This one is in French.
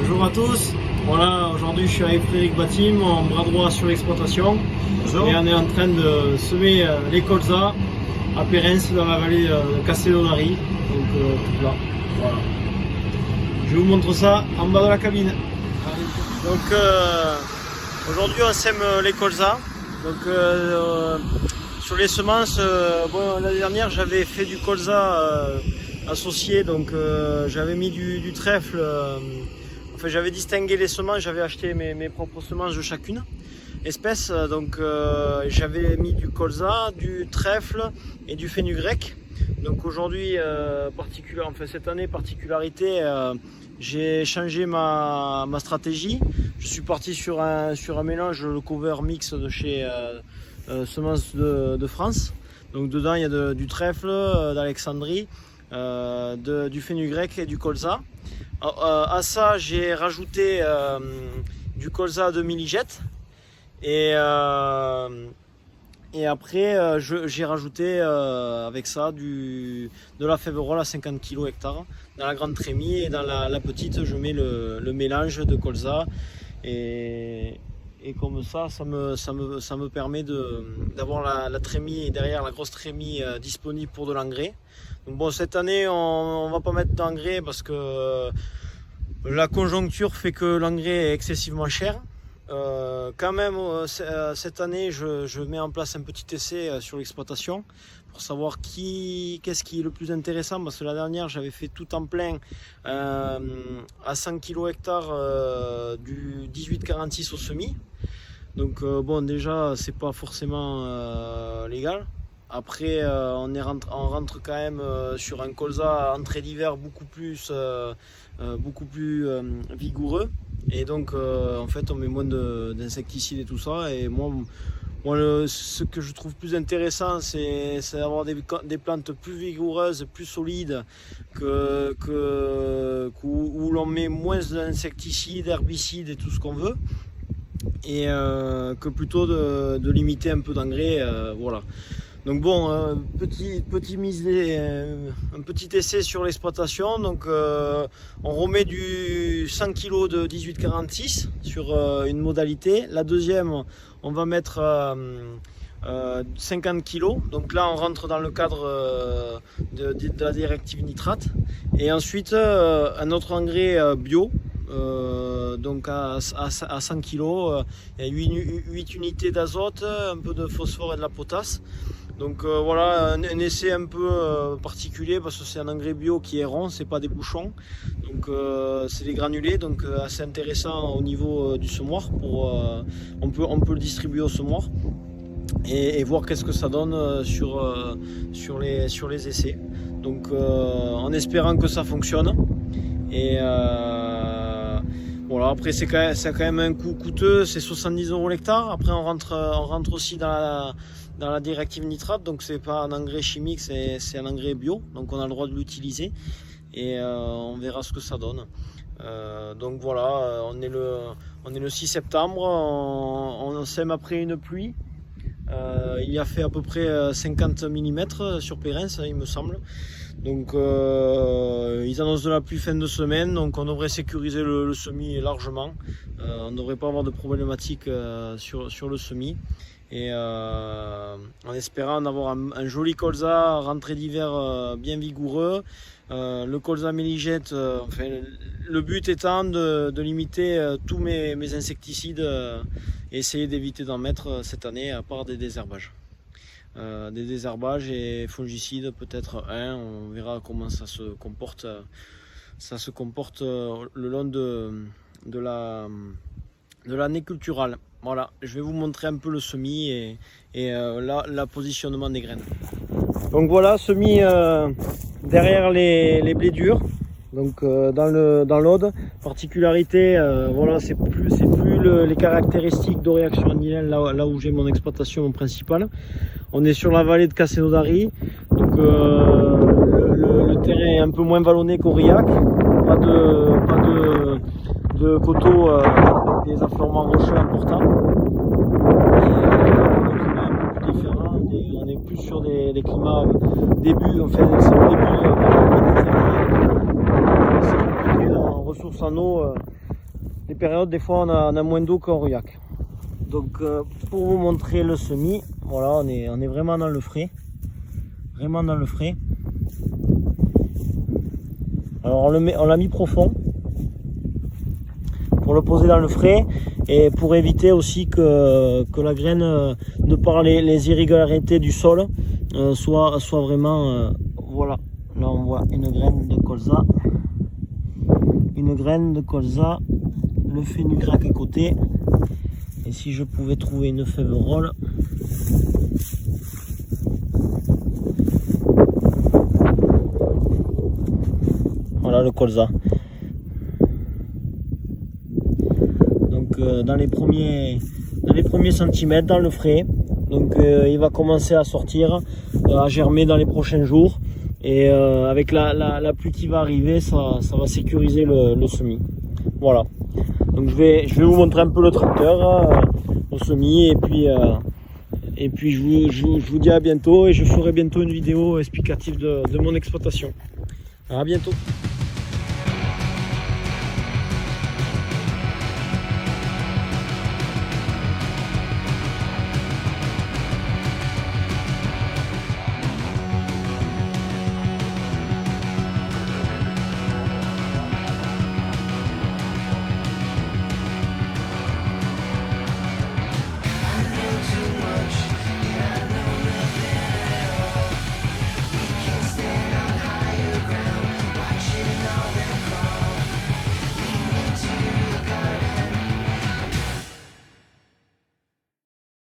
Bonjour à tous. Voilà, aujourd'hui je suis avec Frédéric Batim, mon bras droit sur l'exploitation. Bonjour. Et on est en train de semer les colzas à Pérens dans la vallée de Castellonari. Donc tout là. Voilà. Je vous montre ça en bas de la cabine. Donc aujourd'hui on sème les colzas. Donc sur les semences, bon, l'année dernière j'avais fait du colza associé, donc j'avais mis du trèfle. Enfin, j'avais distingué les semences, j'avais acheté mes propres semences de chacune espèce. Donc j'avais mis du colza, du trèfle et du fenugrec. Donc aujourd'hui, cette année, particularité, j'ai changé ma stratégie. Je suis parti sur un mélange, le cover mix de chez Semences de France. Donc dedans il y a du trèfle, d'Alexandrie, du fenugrec et du colza. À ça j'ai rajouté du colza de milligette et après j'ai rajouté avec ça de la féverolle à 50 kg hectare dans la grande trémie, et dans la petite je mets le mélange de colza et comme ça me permet d'avoir la trémie, et derrière la grosse trémie disponible pour de l'engrais. Donc bon, cette année on va pas mettre d'engrais parce que la conjoncture fait que l'engrais est excessivement cher. Quand même cette année je mets en place un petit essai sur l'exploitation pour savoir qu'est-ce qui est le plus intéressant, parce que la dernière j'avais fait tout en plein à 100 kg hectare du 1846 au semis. Donc bon, déjà c'est pas forcément légal. Après on rentre quand même sur un colza entrée d'hiver beaucoup plus vigoureux, et donc en fait on met moins d'insecticides et tout ça. Et moi ce que je trouve plus intéressant, c'est d'avoir des plantes plus vigoureuses, plus solides, où l'on met moins d'insecticides, herbicides et tout ce qu'on veut, et que plutôt de limiter un peu d'engrais, voilà. Donc bon, un petit essai sur l'exploitation. Donc on remet du 100 kg de 1846 sur une modalité. La deuxième, on va mettre 50 kg. Donc là on rentre dans le cadre de la directive nitrate. Et ensuite un autre engrais bio. Donc à 100 kg, 8 unités d'azote, un peu de phosphore et de la potasse. Donc voilà, un essai un peu particulier, parce que c'est un engrais bio qui est rond, c'est pas des bouchons. Donc c'est des granulés, donc assez intéressant au niveau du semoir. On peut le distribuer au semoir et voir qu'est-ce que ça donne sur les essais. Donc en espérant que ça fonctionne. Et voilà, après c'est quand même un coût coûteux, c'est 70 € l'hectare. Après on rentre aussi dans la directive nitrate, donc c'est pas un engrais chimique, c'est un engrais bio, donc on a le droit de l'utiliser, et on verra ce que ça donne. Donc voilà, on est le 6 septembre, on sème après une pluie. Il y a fait à peu près 50 mm sur Pérens, il me semble. Donc ils annoncent de la pluie fin de semaine, donc on devrait sécuriser le semis largement. On ne devrait pas avoir de problématiques sur le semis. Et en espérant en avoir un joli colza rentrée d'hiver bien vigoureux. Le colza milligette, enfin, le but étant de limiter tous mes insecticides et essayer d'éviter d'en mettre cette année, à part des désherbages. Des désherbages et fongicides, peut-être un, on verra comment ça se comporte. Ça se comporte le long de l'année culturale. Voilà, je vais vous montrer un peu le semis et la positionnement des graines. Donc voilà, semis derrière les blés durs, donc dans l'Aude. Particularité, voilà, c'est plus les caractéristiques de réaction annuelle là où j'ai mon exploitation principale. On est sur la vallée de Castellonari, donc le terrain est un peu moins vallonné qu'Aurillac, pas de coteaux avec des affleurements rocheux importants. Un peu plus différent, on est plus sur des climats début, enfin c'est le début de la Méditerranée. C'est compliqué en ressources en eau les périodes, des fois on a moins d'eau qu'en Rouillac. Donc pour vous montrer le semis, voilà, on est vraiment dans le frais. Vraiment dans le frais. Alors on l'a mis profond pour le poser dans le frais et pour éviter aussi que la graine, de par les irrégularités du sol, soit vraiment, voilà, là on voit une graine de colza, le fenugrec à côté, et si je pouvais trouver une fève-rolle, voilà le colza. Donc dans les premiers centimètres dans le frais, donc il va commencer à sortir, à germer dans les prochains jours, et avec la pluie qui va arriver, ça va sécuriser le semis. Voilà, donc je vais vous montrer un peu le tracteur au semis, et puis je vous dis à bientôt, et je ferai bientôt une vidéo explicative de mon exploitation. À bientôt.